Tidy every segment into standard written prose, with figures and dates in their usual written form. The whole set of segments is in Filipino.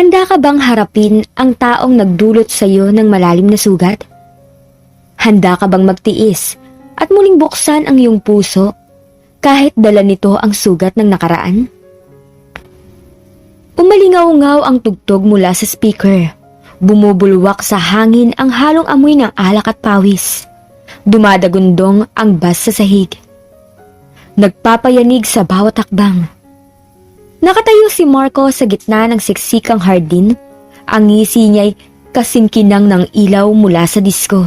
Handa ka bang harapin ang taong nagdulot sa iyo ng malalim na sugat? Handa ka bang magtiis at muling buksan ang iyong puso kahit dala nito ang sugat ng nakaraan? Umalingaw-ngaw ang tugtog mula sa speaker. Bumubulwak sa hangin ang halong amoy ng alak at pawis. Dumadagundong ang bas sa sahig. Nagpapayanig sa bawat hakbang. Nakatayo si Marco sa gitna ng siksikang hardin. Ang ngisi niya'y kasingkinang ng ilaw mula sa disko.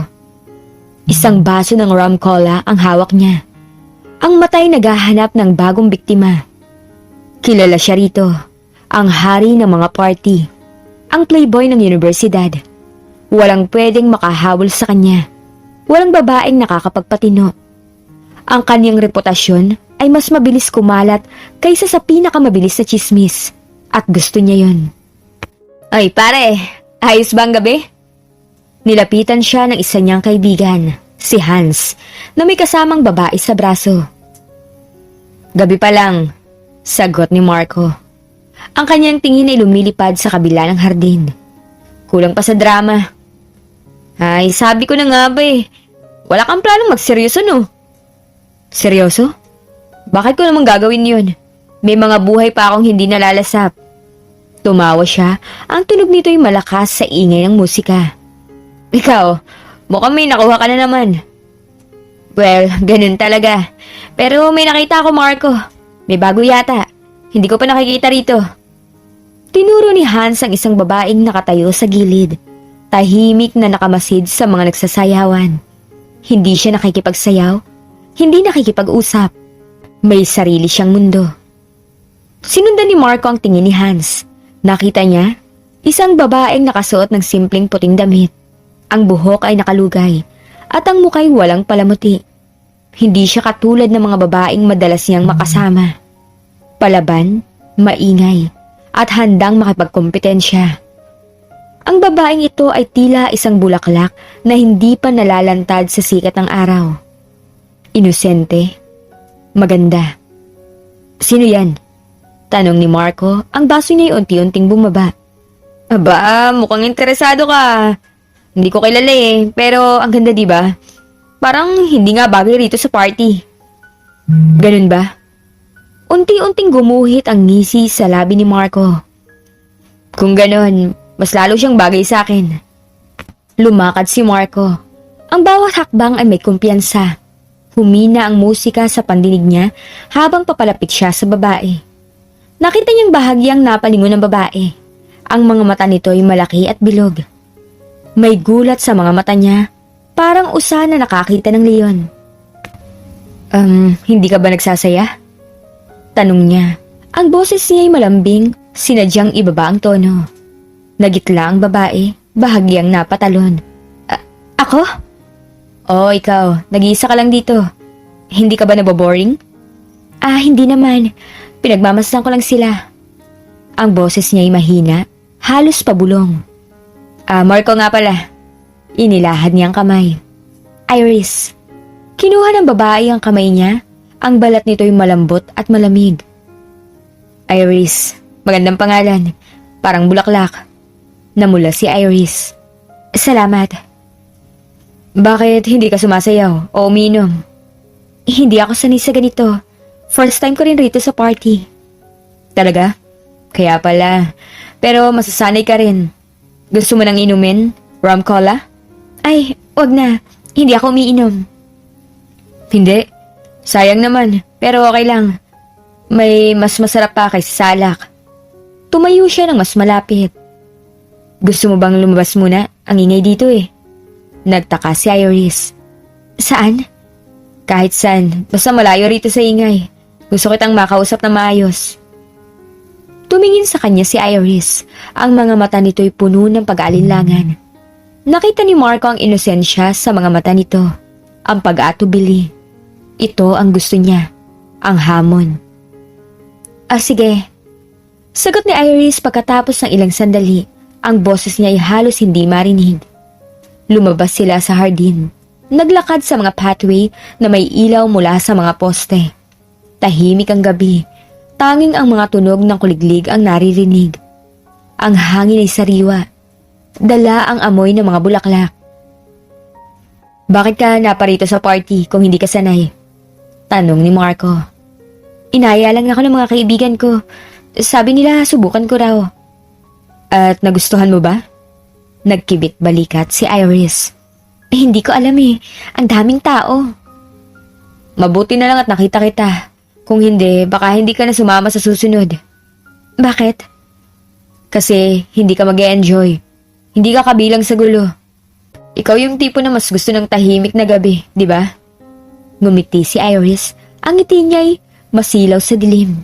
Isang baso ng rum cola ang hawak niya. Ang mata'y naghahanap ng bagong biktima. Kilala siya rito, ang hari ng mga party, ang playboy ng universidad. Walang pwedeng makahabol sa kanya. Walang babaeng nakakapagpatino. Ang kanyang reputasyon ay mas mabilis kumalat kaysa sa pinakamabilis na chismis. At gusto niya yon. Ay pare, ayos ba ang gabi? Nilapitan siya ng isa niyang kaibigan, si Hans, na may kasamang babae sa braso. Gabi pa lang, sagot ni Marco. Ang kanyang tingin ay lumilipad sa kabila ng hardin. Kulang pa sa drama. Ay, sabi ko na nga ba wala kang planong magseryoso no? Seryoso? Bakit ko naman gagawin yun? May mga buhay pa akong hindi nalalasap. Tumawa siya, ang tunog nito'y malakas sa ingay ng musika. Ikaw, mukhang may nakuha ka na naman. Well, ganun talaga. Pero may nakita ako, Marco. May bago yata. Hindi ko pa nakikita rito. Tinuro ni Hans ang isang babaeng nakatayo sa gilid. Tahimik na nakamasid sa mga nagsasayawan. Hindi siya nakikipagsayaw. Hindi nakikipag-usap. May sarili siyang mundo. Sinundan ni Marco ang tingin ni Hans. Nakita niya, isang babaeng nakasuot ng simpleng puting damit. Ang buhok ay nakalugay at ang muka'y walang palamuti. Hindi siya katulad ng mga babaeng madalas niyang makasama. Palaban, maingay, at handang makipagkompetensya. Ang babaeng ito ay tila isang bulaklak na hindi pa nalalantad sa sikat ng araw. Inosente, maganda. Sino yan? Tanong ni Marco, ang baso niya'y unti-unting bumaba. Aba, mukhang interesado ka. Hindi ko kilala pero ang ganda diba? Parang hindi nga bagay rito sa party. Ganun ba? Unti-unting gumuhit ang ngisi sa labi ni Marco. Kung ganon, mas lalo siyang bagay sa akin. Lumakad si Marco. Ang bawat hakbang ay may kumpiyansa. Humina ang musika sa pandinig niya habang papalapit siya sa babae. Nakita niyang bahagyang napalingon ng babae. Ang mga mata nito ay malaki at bilog. May gulat sa mga mata niya, parang usa na nakakita ng leon. Hindi ka ba nagsasaya? Tanong niya. Ang boses niya ay malambing, sinadyang ibaba ang tono. Nagitla ang babae, bahagyang napatalon. Ako? Oo, ikaw. Nag-iisa ka lang dito. Hindi ka ba naboboring? Hindi naman. Pinagmamasdan ko lang sila. Ang boses niya ay mahina, halos pabulong. Marco nga pala. Inilahad niya ang kamay. Iris. Kinuha ng babae ang kamay niya. Ang balat nito'y malambot at malamig. Iris. Magandang pangalan. Parang bulaklak. Namula si Iris. Salamat. Bakit hindi ka sumasayaw o umiinom? Hindi ako sanay sa ganito. First time ko rin rito sa party. Talaga? Kaya pala. Pero masasanay ka rin. Gusto mo nang inumin? Rum cola? Ay, wag na. Hindi ako umiinom. Hindi. Sayang naman. Pero okay lang. May mas masarap pa kaysa salak. Tumayo siya ng mas malapit. Gusto mo bang lumabas muna? Ang ingay dito Nagtaka si Iris. Saan? Kahit saan. Basta malayo rito sa ingay. Gusto kitang makausap na maayos. Tumingin sa kanya si Iris. Ang mga mata nito'y puno ng pag-aalinlangan. Nakita ni Marco ang inosensya sa mga mata nito. Ang pag-atubili. Ito ang gusto niya. Ang hamon. Sige. Sagot ni Iris pagkatapos ng ilang sandali. Ang boses niya ay halos hindi marinig. Lumabas sila sa hardin. Naglakad sa mga pathway na may ilaw mula sa mga poste. Tahimik ang gabi. Tanging ang mga tunog ng kuliglig ang naririnig. Ang hangin ay sariwa. Dala ang amoy ng mga bulaklak. Bakit ka naparito sa party kung hindi ka sanay? Tanong ni Marco. Inaya lang ako ng mga kaibigan ko. Sabi nila subukan ko raw. At nagustuhan mo ba? Nagkibit balikat si Iris. Hindi ko alam eh. Ang daming tao. Mabuti na lang at nakita kita. Kung hindi, baka hindi ka na sumama sa susunod. Bakit? Kasi hindi ka mag-e-enjoy. Hindi ka kabilang sa gulo. Ikaw yung tipo na mas gusto ng tahimik na gabi, di ba? Ngumiti si Iris. Ang ngiti niya'y masilaw sa dilim.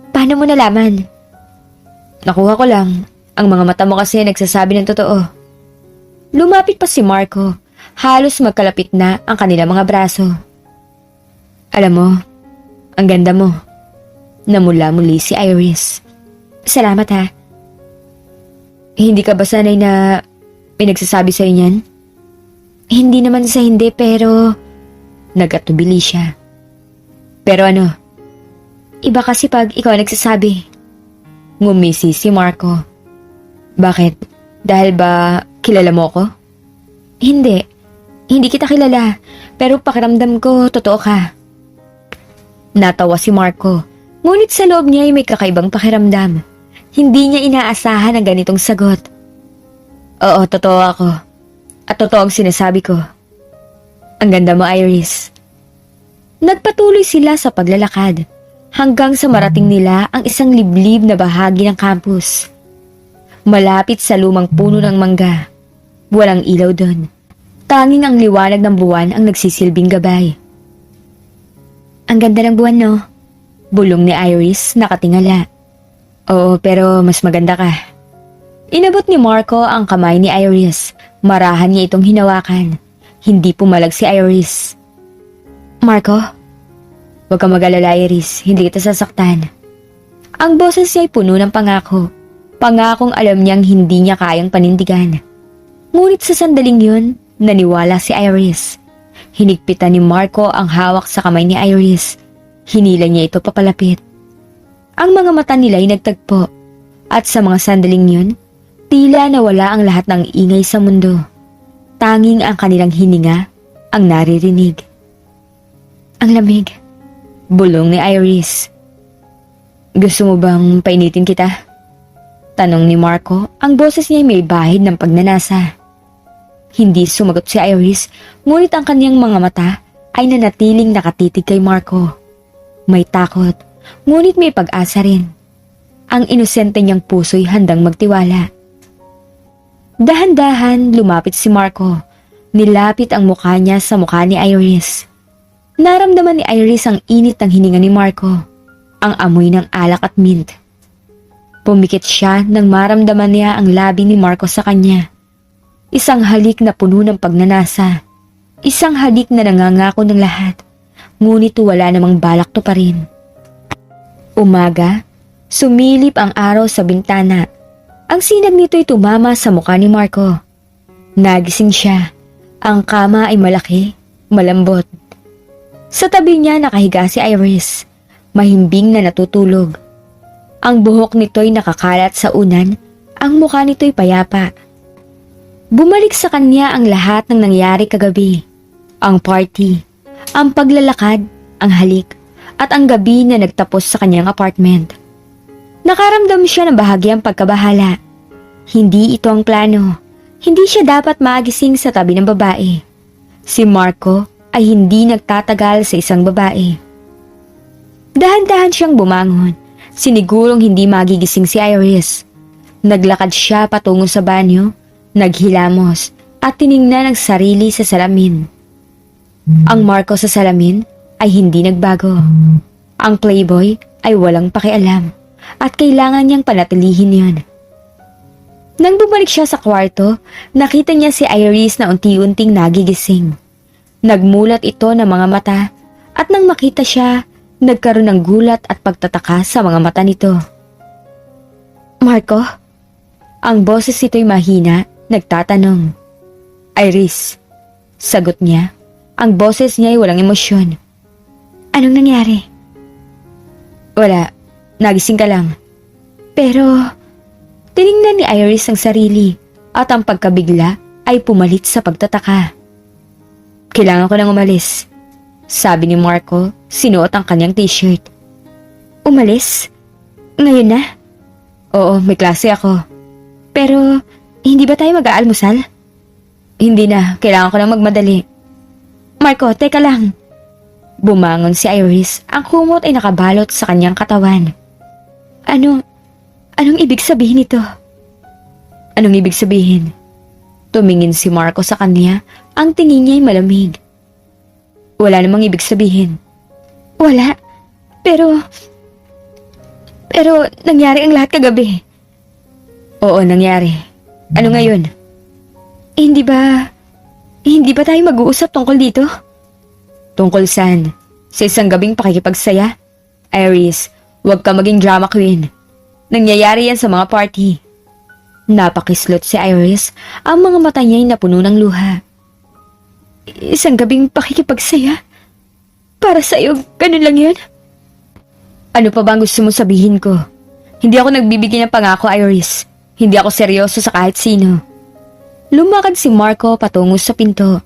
Paano mo nalaman? Nakuha ko lang. Ang mga mata mo kasi nagsasabi ng totoo. Lumapit pa si Marco. Halos magkalapit na ang kanilang mga braso. Alam mo, ang ganda mo. Namula muli si Iris. Salamat ha. Hindi ka ba sanay na may nagsasabi sa'yo niyan? Hindi naman sa hindi pero nagatubili siya. Pero ano? Iba kasi pag ikaw nagsasabi. Ngumisi si Marco. Bakit? Dahil ba kilala mo ko? Hindi. Hindi kita kilala. Pero pakiramdam ko totoo ka. Natawa si Marco. Ngunit sa loob niya ay may kakaibang pakiramdam. Hindi niya inaasahan ang ganitong sagot. Oo, totoo ako. At totoo ang sinasabi ko. Ang ganda mo, Iris. Nagpatuloy sila sa paglalakad hanggang sa marating nila ang isang liblib na bahagi ng campus. Malapit sa lumang puno ng mangga. Walang ilaw doon. Tanging ang liwanag ng buwan ang nagsisilbing gabay. Ang ganda ng buwan, no? Bulong ni Iris nakatingala. Oo, pero mas maganda ka. Inabot ni Marco ang kamay ni Iris. Marahan niya itong hinawakan. Hindi pumalag si Iris. Marco? Huwag kang mag-alala, Iris. Hindi kita sasaktan. Ang boses niya ay puno ng pangako. Pangakong alam niyang hindi niya kayang panindigan. Ngunit sa sandaling yun, naniwala si Iris. Hinigpitan ni Marco ang hawak sa kamay ni Iris. Hinila niya ito papalapit. Ang mga mata nila ay nagtagpo. At sa mga sandaling yun, tila nawala ang lahat ng ingay sa mundo. Tanging ang kanilang hininga ang naririnig. Ang lamig. Bulong ni Iris. Gusto mo bang painitin kita? Tanong ni Marco, ang boses niya ay may bahid ng pagnanasa. Hindi sumagot si Iris, ngunit ang kanyang mga mata ay nanatiling nakatitig kay Marco. May takot, ngunit may pag-asa rin. Ang inosente niyang puso'y handang magtiwala. Dahan-dahan lumapit si Marco. Nilapit ang mukha niya sa mukha ni Iris. Naramdaman ni Iris ang init ng hininga ni Marco, ang amoy ng alak at mint. Pumikit siya nang maramdaman niya ang labi ni Marco sa kanya. Isang halik na puno ng pagnanasa. Isang halik na nangangako ng lahat. Ngunit wala namang balak to pa rin. Umaga, sumilip ang araw sa bintana. Ang sinag nito'y tumama sa mukha ni Marco. Nagising siya. Ang kama ay malaki, malambot. Sa tabi niya nakahiga si Iris. Mahimbing na natutulog. Ang buhok nito'y nakakalat sa unan, ang mukha nito'y payapa. Bumalik sa kanya ang lahat ng nangyari kagabi. Ang party, ang paglalakad, ang halik, at ang gabi na nagtapos sa kanyang apartment. Nakaramdam siya ng bahagyang pagkabahala. Hindi ito ang plano. Hindi siya dapat magising sa tabi ng babae. Si Marco ay hindi nagtatagal sa isang babae. Dahan-dahan siyang bumangon. Sinigurong hindi magigising si Iris. Naglakad siya patungo sa banyo, naghilamos, at tiningnan ang sarili sa salamin. Ang Marco sa salamin ay hindi nagbago. Ang playboy ay walang pakialam at kailangan niyang panatilihin yon. Nang bumalik siya sa kwarto, nakita niya si Iris na unti-unting nagigising. Nagmulat ito ng mga mata at nang makita siya, nagkaroon ng gulat at pagtataka sa mga mata nito. Marco? Ang boses nito'y mahina, nagtatanong. Iris, sagot niya. Ang boses niya ay walang emosyon. Anong nangyari? Wala, nagising ka lang. Pero, Tiningnan ni Iris ang sarili at ang pagkabigla ay pumalit sa pagtataka. Kailangan ko nang umalis, sabi ni Marco, sinuot ang kanyang t-shirt. Umalis? Ngayon na? Oo, may klase ako. Pero, hindi ba tayo mag-aalmusal? Hindi na, kailangan ko nang magmadali. Marco, teka lang. Bumangon si Iris, ang kumot ay nakabalot sa kanyang katawan. Anong ibig sabihin nito? Anong ibig sabihin? Tumingin si Marco sa kanya, ang tingin niya ay malamig. Wala namang ibig sabihin. Wala, pero nangyari ang lahat kagabi. Oo, nangyari. Ano ngayon? Hindi ba tayo mag-uusap tungkol dito? Tungkol saan? Sa isang gabing pakikipagsaya? Iris, huwag ka maging drama queen. Nangyayari yan sa mga party. Napakislot si Iris, ang mga mata niya ay napuno ng luha. Isang gabing pakikipagsaya? Para sa'yo, ganun lang yun? Ano pa ba ang gusto mo sabihin ko? Hindi ako nagbibigay ng pangako, Iris. Hindi ako seryoso sa kahit sino. Lumakad si Marco patungo sa pinto.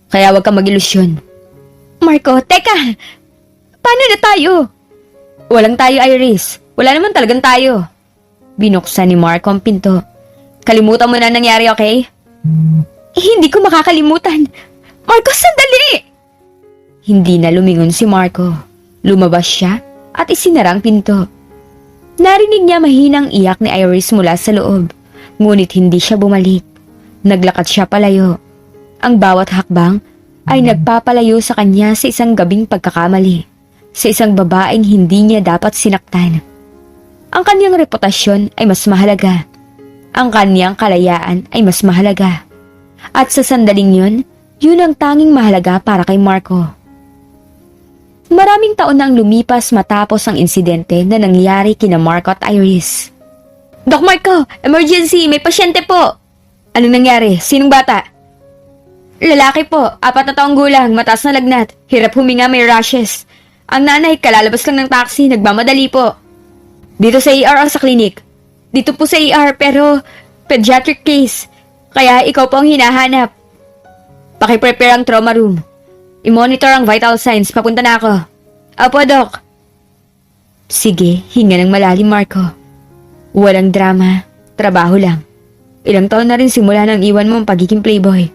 Kaya huwag kang mag-ilusyon. Marco, teka! Paano na tayo? Walang tayo, Iris. Wala naman talagang tayo. Binuksan ni Marco ang pinto. Kalimutan mo na nangyari, okay? Hindi ko makakalimutan. Marco, sandali! Hindi na lumingon si Marco. Lumabas siya at isinara ang pinto. Narinig niya mahinang iyak ni Iris mula sa loob. Ngunit hindi siya bumalik. Naglakad siya palayo. Ang bawat hakbang ay nagpapalayo sa kanya sa isang gabing pagkakamali. Sa isang babaeng hindi niya dapat sinaktan. Ang kanyang reputasyon ay mas mahalaga. Ang kanyang kalayaan ay mas mahalaga. At sa sandaling yun ang tanging mahalaga para kay Marco. Maraming taon na ang lumipas matapos ang insidente na nangyari kina Marco at Iris. Doc Marco, emergency, may pasyente po. Anong nangyari? Sinong bata? Lalaki po, 4 na taong gulang, mataas na lagnat, hirap huminga, may rashes. Ang nanay, kalalabas lang ng taxi, nagmamadali po. Dito sa ER sa klinik. Dito po sa ER pero pediatric case. Kaya ikaw po ang hinahanap. Paki-prepare ang trauma room. I-monitor ang vital signs. Papunta na ako. Apo, Doc. Sige, hinga ng malalim, Marco. Walang drama. Trabaho lang. Ilang taon na rin simula nang iwan mo ang pagiging playboy.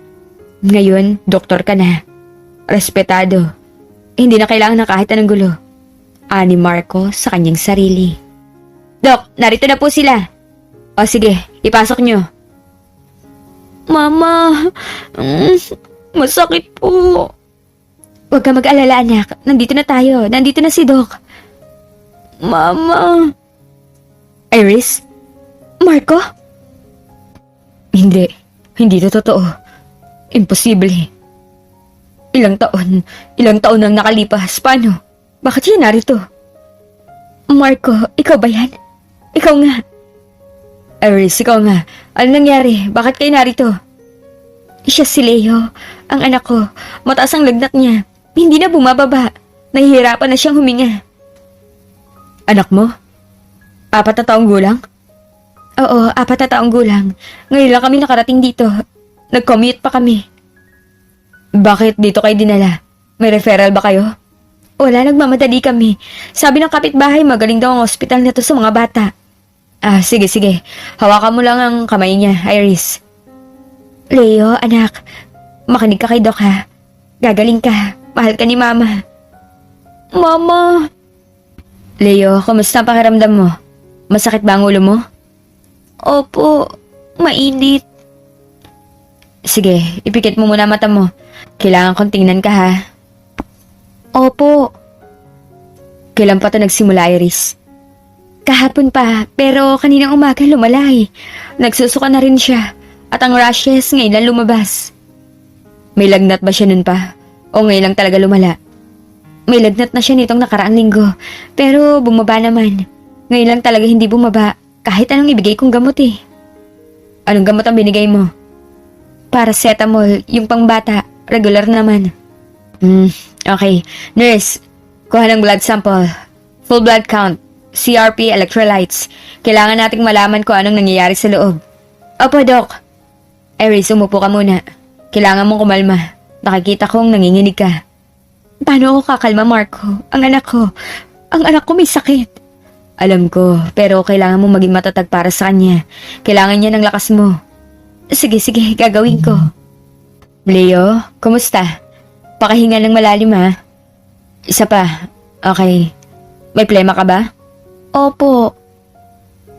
Ngayon, doktor ka na. Respetado. Hindi na kailangan ng kahit anong gulo. Ani Marco sa kanyang sarili. Doc, narito na po sila. O sige, ipasok nyo. Mama, masakit po. Huwag ka mag-alala, anak. Nandito na tayo. Nandito na si Doc. Mama. Iris? Marco? Hindi. Hindi to totoo. Imposible. Ilang taon nang nakalipas. Paano? Bakit siya narito? Marco, ikaw ba yan? Ikaw nga. Iris, ikaw nga. Ano nangyari? Bakit kayo narito? Siya si Leo, ang anak ko. Mataas ang lagnat niya. Hindi na bumababa. Nahihirapan na siyang huminga. Anak mo? 4 na taong gulang? Oo, 4 na taong gulang. Ngayon lang kami nakarating dito. Nag-commute pa kami. Bakit dito kayo dinala? May referral ba kayo? Wala, nagmamadali kami. Sabi ng kapitbahay, magaling daw ang ospital na to sa mga bata. Sige. Hawakan mo lang ang kamay niya, Iris. Leo, anak. Makinig ka kay Doc, ha? Gagaling ka. Mahal ka ni Mama. Mama. Leo, kumusta ang pakiramdam mo? Masakit ba ang ulo mo? Opo, mainit. Sige, ipikit mo muna mata mo. Kailangan kong tingnan ka, ha? Opo. Kailan pa ito nagsimula, Iris? Kahapon pa, pero kaninang umaga lumala eh. Nagsusuka na rin siya. At ang rashes ngayon lang lumabas. May lagnat ba siya nun pa? O ngayon lang talaga lumala? May lagnat na siya nitong nakaraang linggo. Pero bumaba naman. Ngayon lang talaga hindi bumaba. Kahit anong ibigay kong gamot eh. Anong gamot ang binigay mo? Paracetamol, yung pangbata. Regular naman. Okay. Nurse, kuha ng blood sample. Full blood count. CRP electrolytes. Kailangan nating malaman kung anong nangyayari sa loob. Opo, Doc. Iris, umupo ka muna. Kailangan mong kumalma. Nakikita kong nanginginig ka. Paano ako kakalma, Marco? Ang anak ko may sakit. Alam ko, pero kailangan mong maging matatag para sa kanya. Kailangan niya ng lakas mo. Sige, gagawin ko. Leo, kumusta? Pakahinga ng malalim, ha? Isa pa. Okay. May plema ka ba? Opo.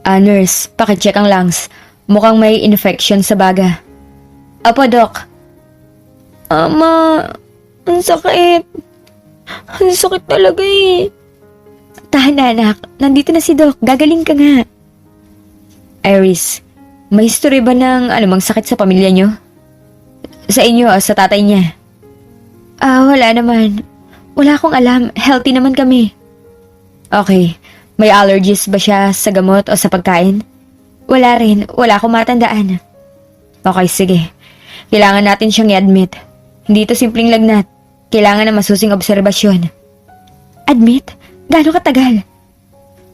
Nurse, pakicheck ang lungs. Mukhang may infection sa baga. Opo, Doc. Ama, ang sakit. Ang sakit talaga eh. Tahan na, anak. Nandito na si Doc. Gagaling ka nga. Iris, may history ba ng anumang sakit sa pamilya niyo? Sa inyo o sa tatay niya? Wala naman. Wala akong alam. Healthy naman kami. Okay. May allergies ba siya sa gamot o sa pagkain? Wala rin. Wala akong matandaan. Okay, sige. Kailangan natin siyang i-admit. Hindi ito simpleng lagnat. Kailangan na masusing obserbasyon. Admit? Gaano katagal?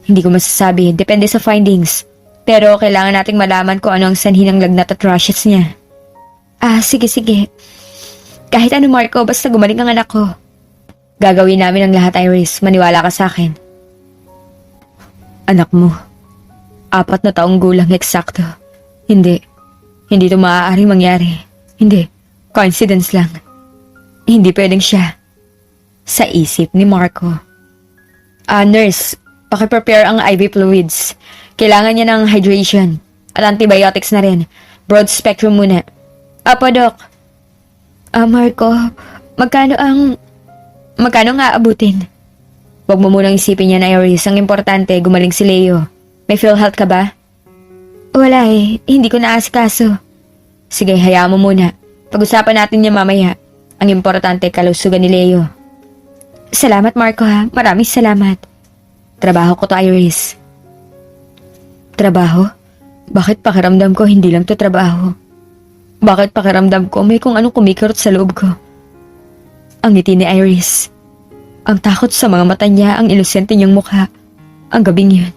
Hindi ko masasabi. Depende sa findings. Pero kailangan nating malaman kung ano ang sanhi ng lagnat at rashes niya. Sige. Kahit ano, Marco, basta gumaling ang anak ko. Gagawin namin ang lahat, Iris. Maniwala ka sa akin. Anak mo. 4 na taong gulang eksakto. Hindi ito maaaring mangyari. Hindi. Coincidence lang. Hindi pwedeng siya. Sa isip ni Marco. Nurse, pakiprepare ang IV fluids. Kailangan niya ng hydration. At antibiotics na rin. Broad spectrum muna. Apo, Doc. Marco, magkano nga aabutin? Huwag mo munang isipin yan, Iris. Ang importante, gumaling si Leo. May PhilHealth ka ba? Wala eh. Hindi ko naasikaso. Sige, hayaan mo muna. Pag-usapan natin niya mamaya. Ang importante, kalusugan ni Leo. Salamat, Marco, ha. Maraming salamat. Trabaho ko to, Iris. Trabaho? Bakit pakiramdam ko hindi lang to trabaho? Bakit pakiramdam ko may kung anong kumikirot sa loob ko? Ang ngiti ni Iris. Ang takot sa mga mata niya, ang inosente niyang mukha. Ang gabing yun.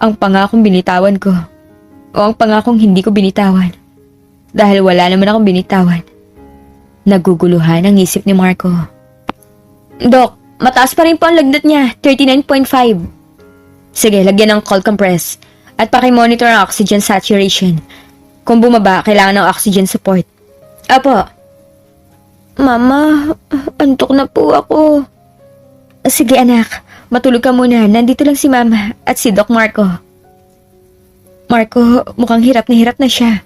Ang pangakong binitawan ko. O ang pangakong hindi ko binitawan. Dahil wala naman akong binitawan. Naguguluhan ang isip ni Marco. Doc, mataas pa rin po ang lagnat niya. 39.5. Sige, lagyan ng cold compress. At pakimonitor ang oxygen saturation. Kung bumaba, kailangan ng oxygen support. Apo. Mama, antok na po ako. Sige anak, matulog ka muna. Nandito lang si Mama at si Doc Marco. Marco, mukhang hirap na siya.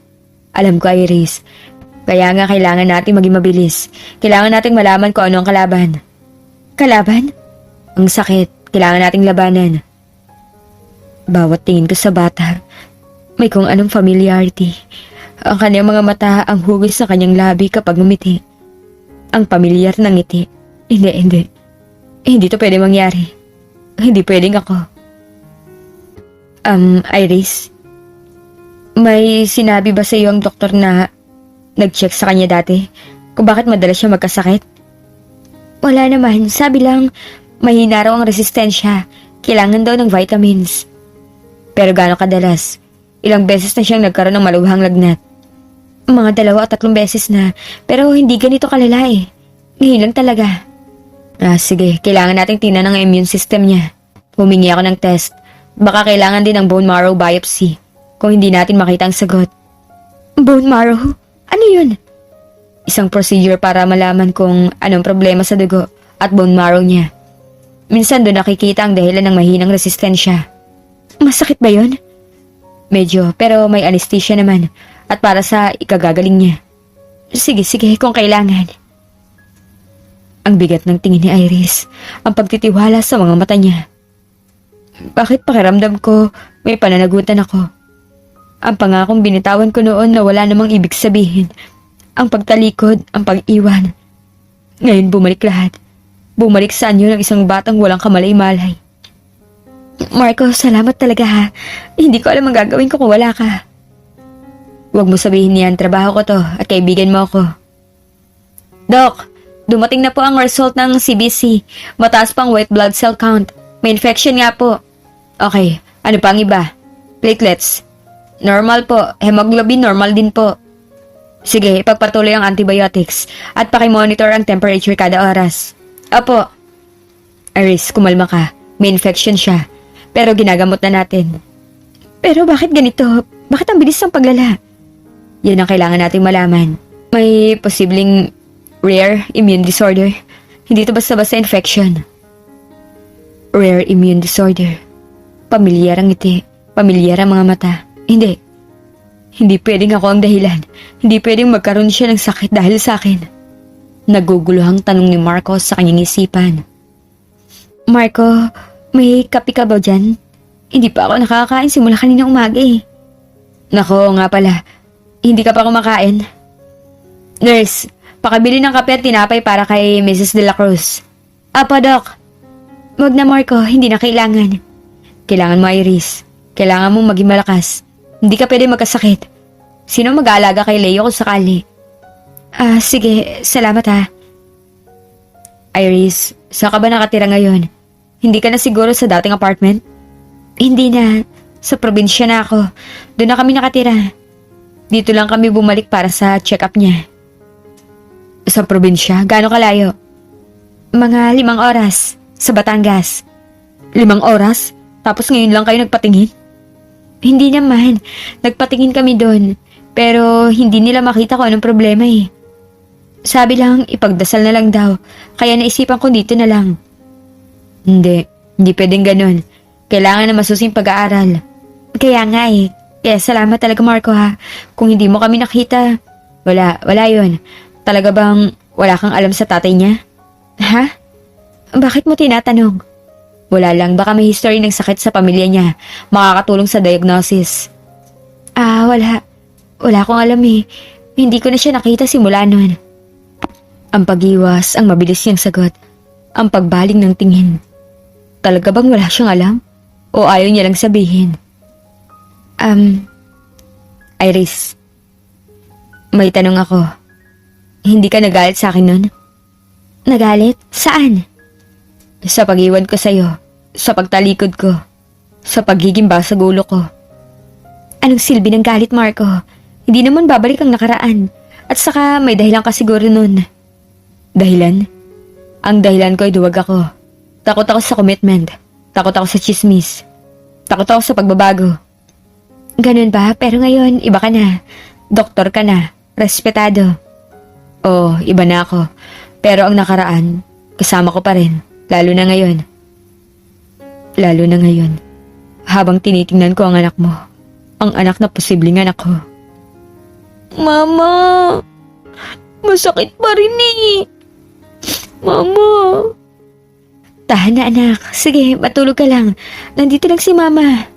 Alam ko, Iris. Kaya nga kailangan natin maging mabilis. Kailangan nating malaman kung ano ang kalaban. Kalaban? Ang sakit. Kailangan nating labanan. Bawat tingin ko sa bata, may kung anong familiarity. Ang kanyang mga mata, ang hugis sa kanyang labi kapag ngumiti. Ang pamilyar na ngiti. Hindi. Hindi to pwede mangyari. Hindi pwedeng ako. Iris? May sinabi ba sa iyo ang doktor na nag-check sa kanya dati? Kung bakit madalas siya magkasakit? Wala naman. Sabi lang, mahina raw ang resistensya. Kailangan daw ng vitamins. Pero gaano kadalas? Ilang beses na siyang nagkaroon ng maluhang lagnat. Mga 2 o 3 beses na. Pero hindi ganito kalala eh. Ngayon lang talaga. Sige. Kailangan nating tingnan ang immune system niya. Humingi ako ng test. Baka kailangan din ng bone marrow biopsy. Kung hindi natin makita ang sagot. Bone marrow? Ano yun? Isang procedure para malaman kung anong problema sa dugo at bone marrow niya. Minsan doon nakikita ang dahilan ng mahinang resistensya. Masakit ba yun? Medyo, pero may anesthesia naman. At para sa ikagagaling niya. Sige, kung kailangan. Ang bigat ng tingin ni Iris. Ang pagtitiwala sa mga mata niya. Bakit pakiramdam ko may pananagutan ako? Ang pangakong binitawan ko noon na wala namang ibig sabihin. Ang pagtalikod, ang pag-iwan. Ngayon bumalik lahat. Bumalik sa anyo ng isang batang walang kamalay-malay. Marco, salamat talaga ha. Hindi ko alam ang gagawin ko kung wala ka. Huwag mo sabihin yan, trabaho ko to at kaibigan mo ako. Doc, dumating na po ang result ng CBC. Mataas pang white blood cell count. May infection nga po. Okay, ano pa ang iba? Platelets. Normal po. Hemoglobin normal din po. Sige, ipagpatuloy ang antibiotics at pakimonitor ang temperature kada oras. Opo. Iris, kumalma ka. May infection siya. Pero ginagamot na natin. Pero bakit ganito? Bakit ang bilis ng paglala? Yan ang kailangan nating malaman. May posibleng rare immune disorder. Hindi ito basta-basta infection. Rare immune disorder. Pamilyar ang ngiti. Pamilyar ang mga mata. Hindi. Hindi pwedeng ako ang dahilan. Hindi pwedeng magkaroon siya ng sakit dahil sa akin. Naguguluhang tanong ni Marco sa kanyang isipan. Marco, may kape ka ba dyan? Hindi pa ako nakakain simula kanina umaga eh. Nako nga pala, hindi ka pa kumakain. Nurse, pakabili ng kape at tinapay para kay Mrs. De La Cruz. Apo, Doc. Wag na Marco, hindi na kailangan. Kailangan mo, Iris. Kailangan mong maging malakas. Hindi ka pwede magkasakit. Sino mag-aalaga kay Leo kung sakali? Sige, salamat ha. Iris, saan ka ba nakatira ngayon? Hindi ka na siguro sa dating apartment? Hindi na. Sa probinsya na ako. Doon na kami nakatira. Dito lang kami bumalik para sa check-up niya. Sa probinsya? Gaano kalayo? Mga 5 oras. Sa Batangas. 5 oras? Tapos ngayon lang kayo nagpatingin? Hindi naman. Nagpatingin kami doon. Pero hindi nila makita ko anong problema eh. Sabi lang, ipagdasal na lang daw. Kaya naisipan ko dito na lang. Hindi pwedeng ganun. Kailangan na masusing pag-aaral. Kaya nga eh. Kaya salamat talaga Marco ha. Kung hindi mo kami nakita, wala yun. Talaga bang wala kang alam sa tatay niya? Ha? Bakit mo tinatanong? Wala lang, baka may history ng sakit sa pamilya niya. Makakatulong sa diagnosis. Wala. Wala akong alam eh. Hindi ko na siya nakita simula nun. Ang pag-iwas, ang mabilis niyang sagot. Ang pagbaling ng tingin. Talaga bang wala siyang alam? O ayaw niya lang sabihin? Iris. May tanong ako. Hindi ka nagalit sa akin nun? Nagalit? Saan? Sa pag-iwan ko sa'yo. Sa pagtalikod ko. Sa pagiging basag ulo ko. Anong silbi ng galit, Marco? Hindi naman babalik ang nakaraan. At saka may dahilan ka siguro nun. Dahilan? Ang dahilan ko ay duwag ako. Takot ako sa commitment. Takot ako sa chismis. Takot ako sa pagbabago. Ganun ba? Pero ngayon, iba ka na. Doktor ka na. Respetado. Oo, iba na ako. Pero ang nakaraan, kasama ko pa rin. Lalo na ngayon. Lalo na ngayon. Habang tinitingnan ko ang anak mo. Ang anak na posibleng anak ko. Mama! Masakit pa rin eh. Mama! Tahan na anak. Sige, matulog ka lang. Nandito lang si Mama.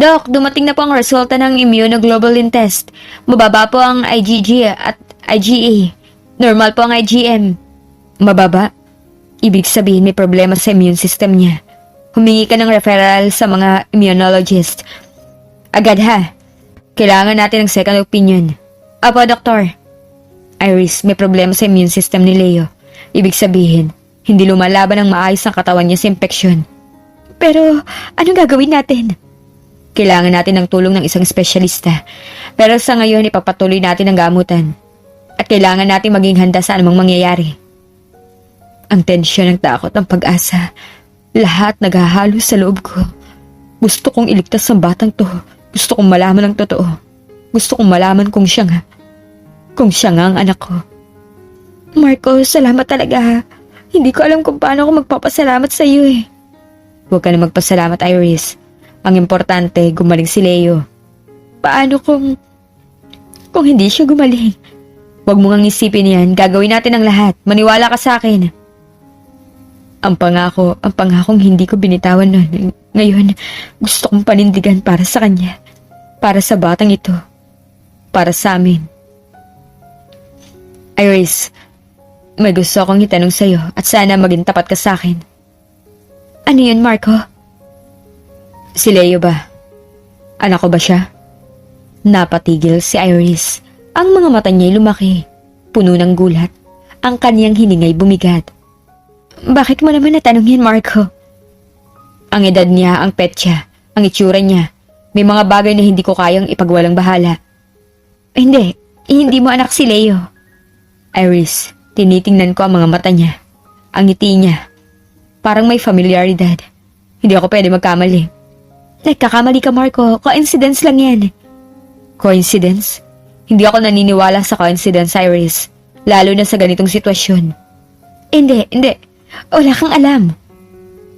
Doc, dumating na po ang resulta ng immunoglobulin test. Mababa po ang IgG at IgA. Normal po ang IgM. Mababa? Ibig sabihin may problema sa immune system niya. Humingi ka ng referral sa mga immunologist. Agad ha. Kailangan natin ng second opinion. Apo, doktor. Iris, may problema sa immune system ni Leo. Ibig sabihin, hindi lumalaban ng maayos ang katawan niya sa impeksyon. Pero, anong gagawin natin? Kailangan natin ng tulong ng isang espesyalista. Pero sa ngayon, ipapatuloy natin ang gamutan. At kailangan natin maging handa sa anumang mangyayari. Ang tensyon, ang takot, ang pag-asa. Lahat naghahalo sa loob ko. Gusto kong iligtas ang batang to. Gusto kong malaman ang totoo. Gusto kong malaman kung siya nga. Kung siya nga ang anak ko. Marco, salamat talaga. Hindi ko alam kung paano ako magpapasalamat sa iyo eh. Huwag ka na magpasalamat, Iris. Ang importante, gumaling si Leo. Paano kung hindi siya gumaling? Huwag mo ngang isipin yan. Gagawin natin ang lahat. Maniwala ka sa akin. Ang pangakong hindi ko binitawan nun. Ngayon, gusto kong panindigan para sa kanya. Para sa batang ito. Para sa amin. Iris, may gusto akong itanong sa'yo at sana maging tapat ka sa akin. Ano yun, Marco? Si Leo ba? Anak ko ba siya? Napatigil si Iris. Ang mga mata niya'y lumaki. Puno ng gulat. Ang kaniyang hiningay bumigat. Bakit mo naman natanong yan, Marco? Ang edad niya, ang petsa, ang itsura niya. May mga bagay na hindi ko kayang ipagwalang bahala. Hindi mo anak si Leo. Iris, tinitingnan ko ang mga mata niya. Ang ngiti niya. Parang may familiaridad. Hindi ako pwede magkamali. Nagkakamali ka, Marco. Coincidence lang yan. Coincidence? Hindi ako naniniwala sa coincidence, Iris. Lalo na sa ganitong sitwasyon. Hindi. Wala kang alam.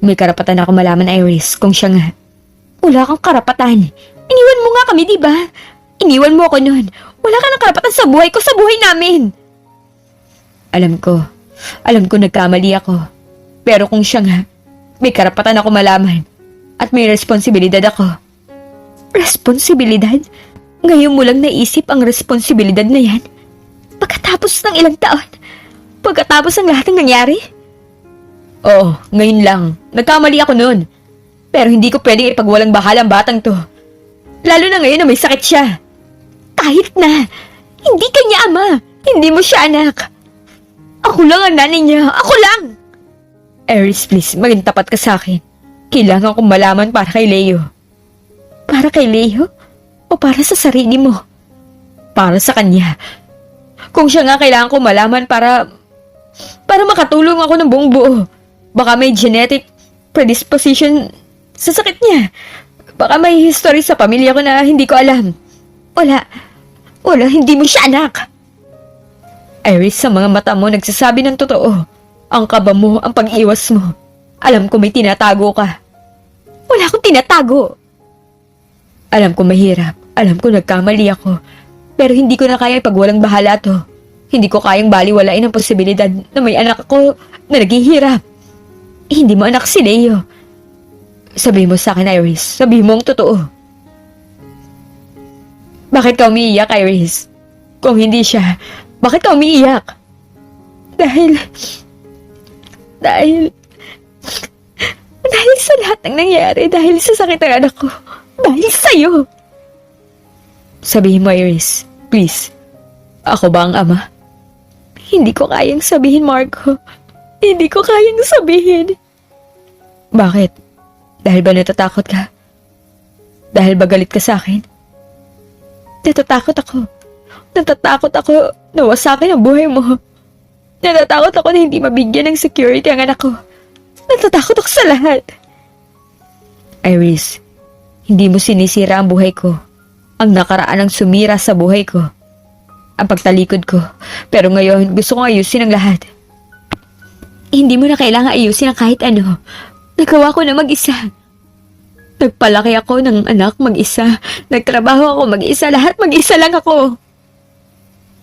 May karapatan ako malaman, Iris, kung siya nga. Wala kang karapatan. Iniwan mo nga kami, di ba? Iniwan mo ako noon. Wala ka ng karapatan sa buhay ko, sa buhay namin. Alam ko nagkamali ako. Pero kung siya nga, may karapatan ako malaman. At may responsibilidad ako. Responsibilidad? Ngayon mo lang naisip ang responsibilidad na yan? Pagkatapos ng ilang taon? Pagkatapos ng lahat ng nangyari? Oo, ngayon lang. Nagkamali ako noon. Pero hindi ko pwedeng ipagwalang bahala ang batang to. Lalo na ngayon na may sakit siya. Kahit na, hindi kanya ama. Hindi mo siya anak. Ako lang ang nanay niya. Ako lang! Iris, please, maging tapat ka sa akin. Kailangan kong malaman para kay Leo. Para kay Leo? O para sa sarili mo? Para sa kanya. Kung siya nga kailangan kong malaman para makatulong ako ng buong buo. Baka may genetic predisposition sa sakit niya. Baka may history sa pamilya ko na hindi ko alam. Wala, hindi mo siya anak. Iris, sa mga mata mo nagsasabi ng totoo. Ang kaba mo, ang pag-iwas mo. Alam ko may tinatago ka. Wala akong tinatago. Alam ko mahirap. Alam ko nagkamali ako. Pero hindi ko na kaya ipagwalang bahala to. Hindi ko kayang baliwalain ang posibilidad na may anak ako na naghihirap. Hindi mo anak si Leo. Sabihin mo sa akin, Iris. Sabihin mo ang totoo. Bakit ka umiiyak, Iris? Kung hindi siya, bakit ka umiiyak? Dahil sa lahat ng nangyari, dahil sa sakit ng anak ko, dahil sa'yo. Sabihin mo, Iris. Please. Ako ba ang ama? Hindi ko kayang sabihin, Marco. Hindi ko kayang sabihin. Bakit? Dahil ba natatakot ka? Dahil ba galit ka sa akin? Natatakot ako. Natatakot ako na wasakin ang buhay mo. Natatakot ako na hindi mabigyan ng security ang anak ko. Natatakot ako sa lahat. Iris, hindi mo sinisira ang buhay ko. Ang nakaraan ang sumira sa buhay ko. Ang pagtalikod ko. Pero ngayon, gusto kong ayusin ang lahat. Hindi mo na kailangan ayusin ang kahit ano. Nagawa ko na mag-isa. Nagpalaki ako ng anak mag-isa. Nagtrabaho ako mag-isa. Lahat mag-isa lang ako.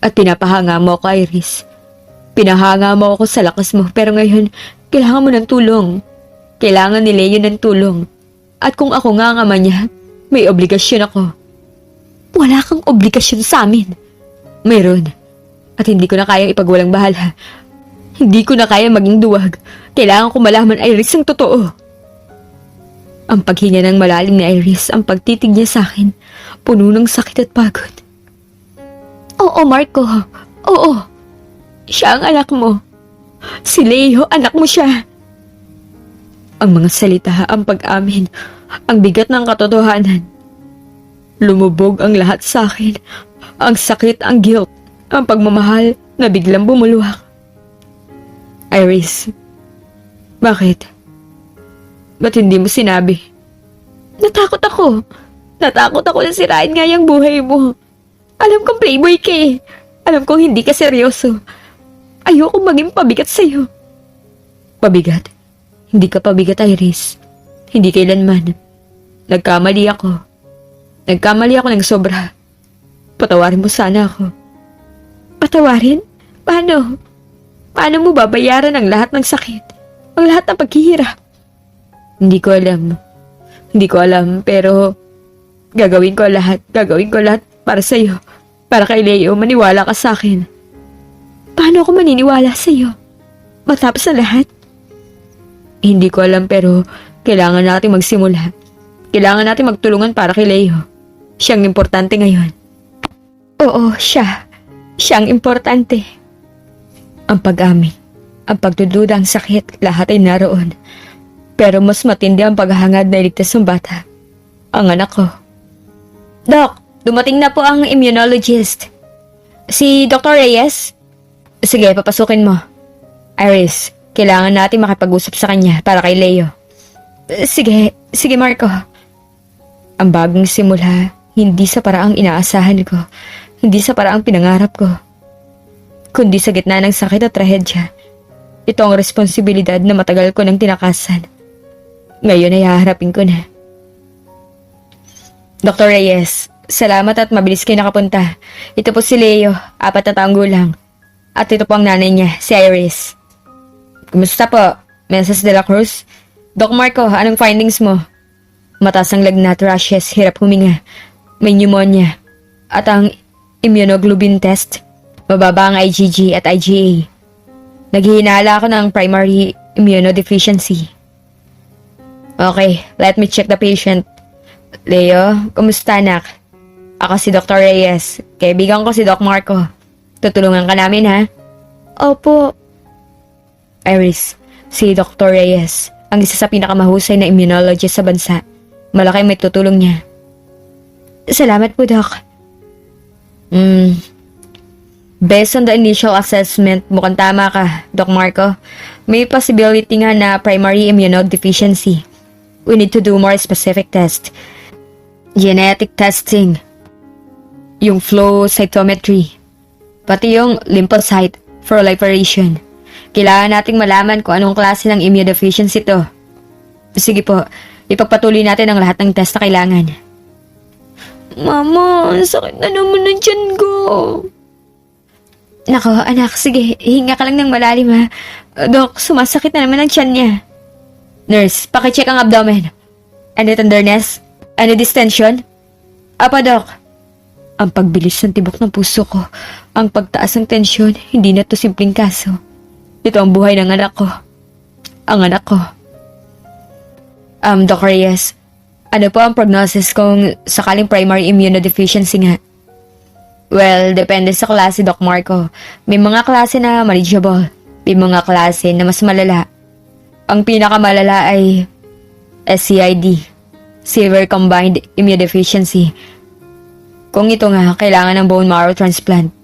At pinapahanga mo ako, Iris. Pinahanga mo ako sa lakas mo. Pero ngayon, kailangan mo ng tulong. Kailangan ni Leo ng tulong. At kung ako nga ang ama niya, may obligasyon ako. Wala kang obligasyon sa amin. Mayroon. At hindi ko na kayang ipagwalang bahala. Hindi ko na kaya maging duwag. Kailangan ko malaman, Iris, ang totoo. Ang paghinga ng malalim ni Iris, ang pagtitig niya sa akin, puno ng sakit at pagod. Oo, Marco. Oo. Siya ang anak mo. Si Leo, anak mo siya. Ang mga salita, ang pag-amin, ang bigat ng katotohanan. Lumubog ang lahat sa akin. Ang sakit, ang guilt, ang pagmamahal na biglang bumuluhak. Iris, bakit? Ba't hindi mo sinabi? Natakot ako. Natakot ako na sirain nga yung buhay mo. Alam kong playboy ka eh. Alam kong hindi ka seryoso. Ayoko maging pabigat sa'yo. Pabigat? Hindi ka pabigat, Iris. Hindi kailanman. Nagkamali ako. Nagkamali ako ng sobra. Patawarin mo sana ako. Patawarin? Paano? Paano mo babayaran ang lahat ng sakit? Ang lahat ng paghihirap? Hindi ko alam. Hindi ko alam, pero gagawin ko lahat. Gagawin ko lahat para sa'yo. Para kay Leo, maniwala ka sa akin. Paano ako maniniwala sa'yo? Matapos na lahat? Hindi ko alam, pero kailangan natin magsimula. Kailangan natin magtulungan para kay Leo. Siyang importante ngayon. Oo, siya. Siyang importante. Ang pag-amin, ang pagdududa, ang sakit, lahat ay naroon. Pero mas matindi ang paghahangad na iligtas ng bata. Ang anak ko. Doc, dumating na po ang immunologist. Si Dr. Reyes? Sige, papasukin mo. Iris, kailangan natin makipag-usap sa kanya para kay Leo. Sige Marco. Ang bagong simula, hindi sa paraang inaasahan ko, hindi sa paraang pinangarap ko, kundi sa gitna ng sakit at trahedya. Ito ang responsibilidad na matagal ko nang tinakasan. Ngayon ay haharapin ko na. Dr. Reyes, salamat at mabilis kayo nakapunta. Ito po si Leo, 4 na taong gulang. At ito po ang nanay niya, si Iris. Kumusta po, Mrs. De La Cruz? Doc Marco, anong findings mo? Mataas ang lagnat, rashes, hirap huminga, may pneumonia, at ang immunoglobulin test, mababa ang IgG at IgA. Naghihinala ako ng primary immunodeficiency. Okay, let me check the patient. Leo, kumusta anak? Ako si Dr. Reyes, kaibigan ko si Doc Marco. Tutulungan ka namin ha? Opo. Iris, si Dr. Reyes, ang isa sa pinakamahusay na immunologist sa bansa. Malaki may tutulong niya. Salamat po, Doc. Based on the initial assessment, mukhang tama ka, Doc Marco. May possibility nga na primary immunodeficiency. We need to do more specific test. Genetic testing. Yung flow cytometry. Pati yung lymphocyte proliferation. Kailangan nating malaman kung anong klase ng immunodeficiency to. Sige po, ipagpatuloy natin ang lahat ng test na kailangan. Mama, sakit na naman ng tiyan ko. Nako, anak, sige, hinga ka lang ng malalim ha. Dok, sumasakit na naman ang tiyan niya. Nurse, pakicheck ang abdomen. Ano tenderness? Ano distension? Apa, Doc? Ang pagbilis ng tibok ng puso ko, ang pagtaas ng tensyon, hindi na to simpleng kaso. Ito ang buhay ng anak ko. Ang anak ko. Doc Reyes, ano po ang prognosis kung sakaling primary immunodeficiency nga? Well, depende sa klase, Doc Marco. May mga klase na manageable. May mga klase na mas malala. Ang pinakamalala ay SCID, Severe Combined Immunodeficiency. Kung ito nga, kailangan ng bone marrow transplant.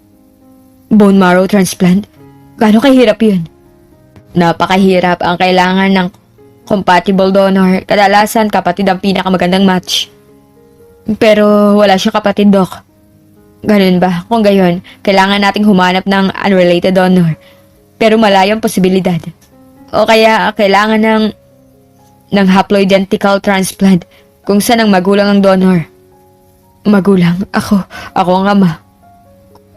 Bone marrow transplant? Gaano kahirap yun? Napakahirap. Ang kailangan ng compatible donor. Kadalasan, kapatid ang pinakamagandang match. Pero wala siyang kapatid, Doc. Ganun ba? Kung gayon, kailangan nating humanap ng unrelated donor. Pero malayo ang posibilidad. O kaya kailangan ng haploidentical transplant kung saan ang magulang ang donor. Magulang? Ako ang ama.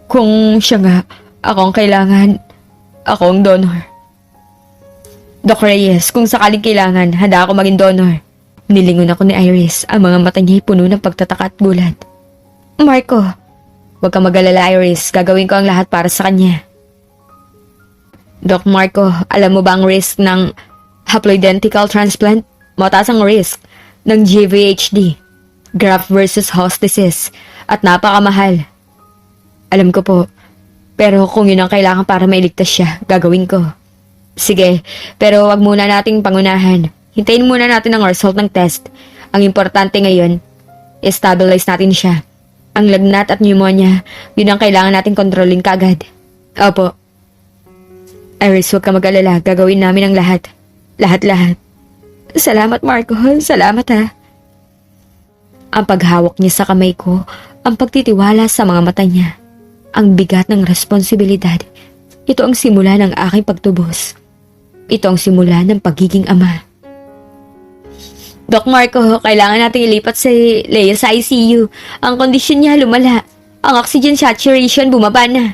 Kung siya nga, ako ang kailangan, ako ang donor. Doc Reyes, kung sakaling kailangan, handa ako maging donor. Nilingon ako ni Iris, ang mga mata niya ay puno ng pagtataka at gulat. Marco, huwag kang mag-alala, Iris, gagawin ko ang lahat para sa kanya. Doc Marco, alam mo ba ang risk ng haploidentical transplant? Mataas ang risk ng GVHD, graft versus host disease, at napakamahal. Alam ko po, pero kung yun ang kailangan para mailigtas siya, gagawin ko. Sige, pero wag muna nating pangunahan. Hintayin muna natin ang result ng test. Ang importante ngayon, stabilize natin siya. Ang lagnat at pneumonia, yun ang kailangan nating kontrolin kaagad. Opo. Iris, huwag ka mag-alala. Gagawin namin ang lahat. Lahat-lahat. Salamat, Marco. Salamat, ha. Ang paghawak niya sa kamay ko, ang pagtitiwala sa mga mata niya, ang bigat ng responsibilidad. Ito ang simula ng aking pagtubos. Ito ang simula ng pagiging ama. Doc Marco, kailangan natin ilipat si Leo sa ICU. Ang kondisyon niya lumala. Ang oxygen saturation bumaba na.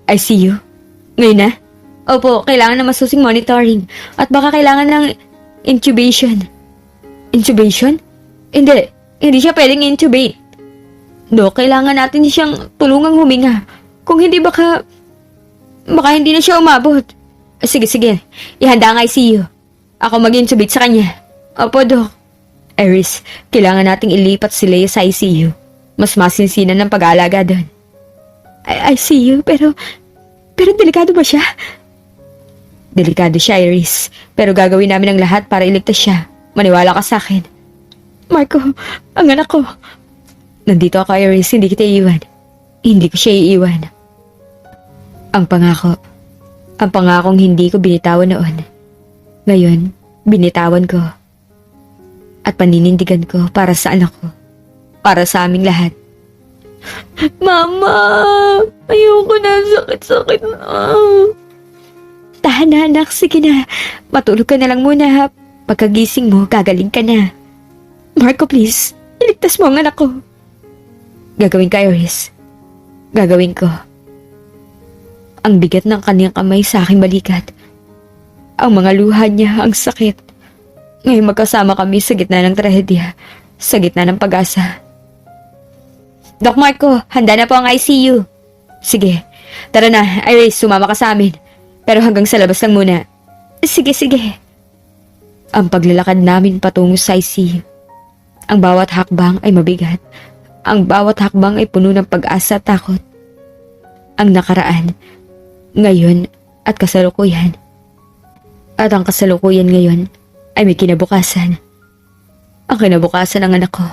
ICU? Ngayon na? Opo, kailangan na masusing monitoring. At baka kailangan ng intubation. Intubation? Hindi siya pwedeng intubate. Dok, kailangan natin siyang tulungang huminga. Kung hindi baka hindi na siya umabot. Sige. Ihanda ang ICU. Ako mag-intubate sa kanya. Opo, Dok. Iris, kailangan nating ilipat si Leo sa ICU. Mas masinsinan ng pag-aalaga doon. ICU? Pero delikado ba siya? Delikado siya, Iris. Pero gagawin namin ang lahat para iligtas siya. Maniwala ka sa akin. Marco, ang anak ko. Nandito ako, Iris. Hindi kita iiwan. Hindi ko siya iiwan. Ang pangako. Ang pangakong hindi ko binitawan noon. Ngayon, binitawan ko. At paninindigan ko para sa anak ko. Para sa aming lahat. Mama! Ayoko na. Sakit-sakit na. Tahan na, anak. Sige na. Matulog ka na lang muna, ha? Pagkagising mo, gagaling ka na. Marco, please. Iligtas mo ang anak ko. Gagawin ka, Iris. Gagawin ko. Ang bigat ng kanyang kamay sa aking balikat. Ang mga luha niya, ang sakit. Ngayon magkasama kami sa gitna ng trahedya. Sa gitna ng pag-asa. Doc Marco, handa na po ang ICU. Sige, tara na, Iris, sumama ka sa amin. Pero hanggang sa labas lang muna. Sige, sige. Ang paglalakad namin patungo sa ICU. Ang bawat hakbang ay mabigat. Ang bawat hakbang ay puno ng pag-asa at takot. Ang nakaraan, ngayon at kasalukuyan. At ang kasalukuyan ngayon ay may kinabukasan. Ang kinabukasan ng anak ko.